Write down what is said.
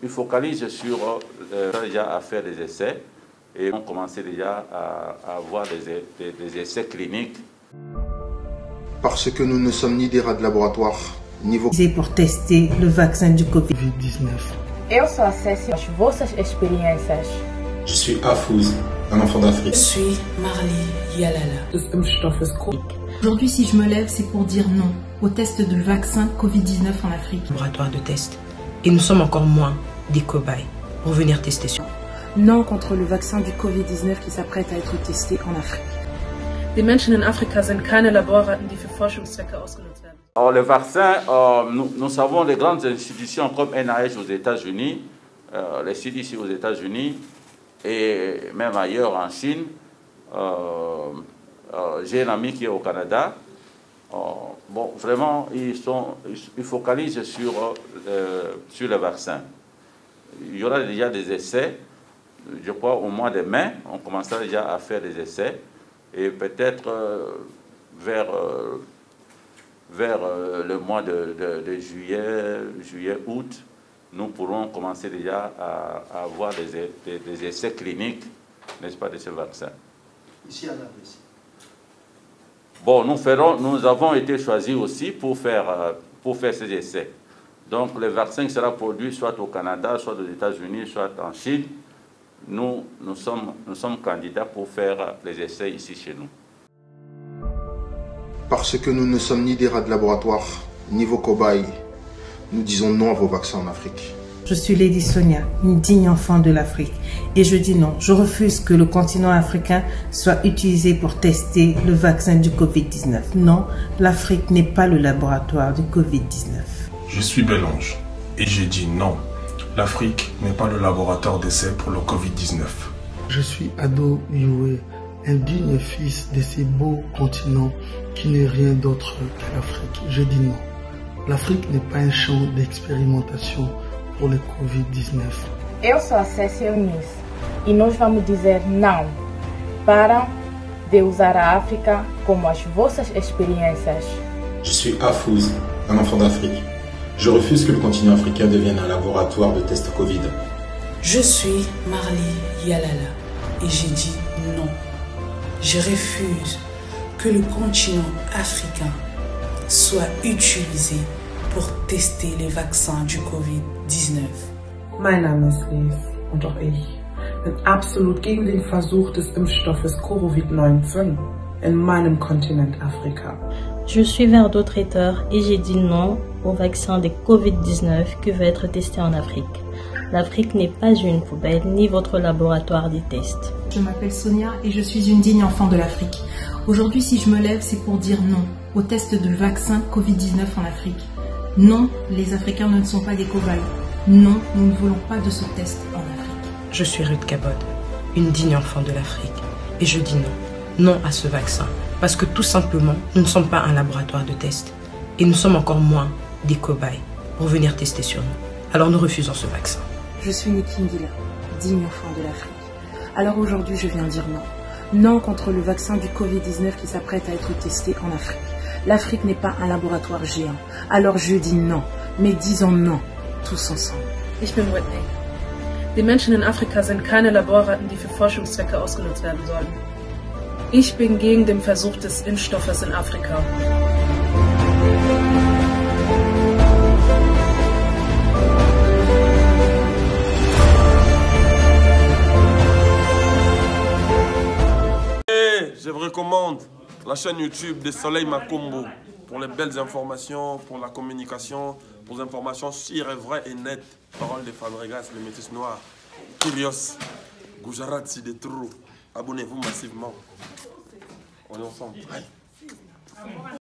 Ils focalisent sur déjà à faire des essais et on commençait déjà à avoir des essais cliniques. Parce que nous ne sommes ni des rats de laboratoire, ni vos... Pour tester le vaccin du Covid-19. Eu só acesso às vossas experiências. Je suis Afouz, un enfant d'Afrique. Je suis Marley Yalala. Aujourd'hui, si je me lève, c'est pour dire non au test du vaccin Covid-19 en Afrique. Laboratoire de test. Et nous sommes encore moins des cobayes pour venir tester sur nous. Non contre le vaccin du Covid-19 qui s'apprête à être testé en Afrique. Die Menschen in Afrika sind keine Laborratten, die für Forschungszwecke ausgenutzt werden. Alors, le vaccin, nous savons les grandes institutions comme NIH aux États-Unis, les CDC aux États-Unis et même ailleurs en Chine. J'ai un ami qui est au Canada. Bon, vraiment, ils focalisent sur le vaccin. Il y aura déjà des essais. Je crois au mois de mai, on commencera déjà à faire des essais. Et peut-être vers le mois de juillet, août, nous pourrons commencer déjà à avoir des essais cliniques, n'est-ce pas, de ce vaccin. Ici à Narbes. Bon, nous avons été choisis aussi pour faire ces essais. Donc, le vaccin sera produit soit au Canada, soit aux États-Unis, soit en Chine. Nous sommes candidats pour faire les essais ici chez nous. Parce que nous ne sommes ni des rats de laboratoire, ni vos cobayes, nous disons non à vos vaccins en Afrique. Je suis Lady Sonia, une digne enfant de l'Afrique. Et je dis non, je refuse que le continent africain soit utilisé pour tester le vaccin du Covid-19. Non, l'Afrique n'est pas le laboratoire du Covid-19. Je suis Belange et je dis non. L'Afrique n'est pas le laboratoire d'essai pour le Covid-19. Je suis Ado Youé, un digne fils de ces beaux continents qui n'est rien d'autre que l'Afrique. Je dis non. L'Afrique n'est pas un champ d'expérimentation pour le Covid-19. Eu sou a Cécia Eunice e nós vamos dizer não para de usar a África como as vossas experiências. Je suis Afouz, un enfant d'Afrique. Je refuse que le continent africain devienne un laboratoire de tests Covid. Je suis Marley Yalala et j'ai dit non. Je refuse que le continent africain soit utilisé pour tester les vaccins du Covid-19. Mein Name ist Lies und auch ich bin absolut gegen den Versuch des Impfstoffes Covid-19 in meinem Kontinent Afrika. Je suis Verdo Traiteur et j'ai dit non au vaccin des Covid-19 qui va être testé en Afrique. L'Afrique n'est pas une poubelle ni votre laboratoire des tests. Je m'appelle Sonia et je suis une digne enfant de l'Afrique. Aujourd'hui, si je me lève, c'est pour dire non au test du vaccin Covid-19 en Afrique. Non, les Africains ne sont pas des cobayes. Non, nous ne voulons pas de ce test en Afrique. Je suis Ruth Cabot, une digne enfant de l'Afrique. Et je dis non. Non à ce vaccin. Parce que tout simplement, nous ne sommes pas un laboratoire de test. Et nous sommes encore moins des cobayes pour venir tester sur nous. Alors nous refusons ce vaccin. Je suis Niki Ngila, digne enfant de l'Afrique. Alors aujourd'hui, je viens dire non. Non contre le vaccin du Covid-19 qui s'apprête à être testé en Afrique. L'Afrique n'est pas un laboratoire géant. Alors je dis non. Mais disons non, tous ensemble. Ich bin Whitney. Die Menschen in Afrika sind keine Laborratten, die für Forschungszwecke ausgenutzt werden sollen. Ich bin gegen den Versuch des Impfstoffes in Afrika. Je vous recommande la chaîne YouTube de Soleil Makombo pour les belles informations, pour la communication, pour les informations sûres et vraies et nettes. Parole de Fabregas, le métis noir, Kyrios, Gujarat Sidetro. Abonnez-vous massivement. On est ensemble. Aïe.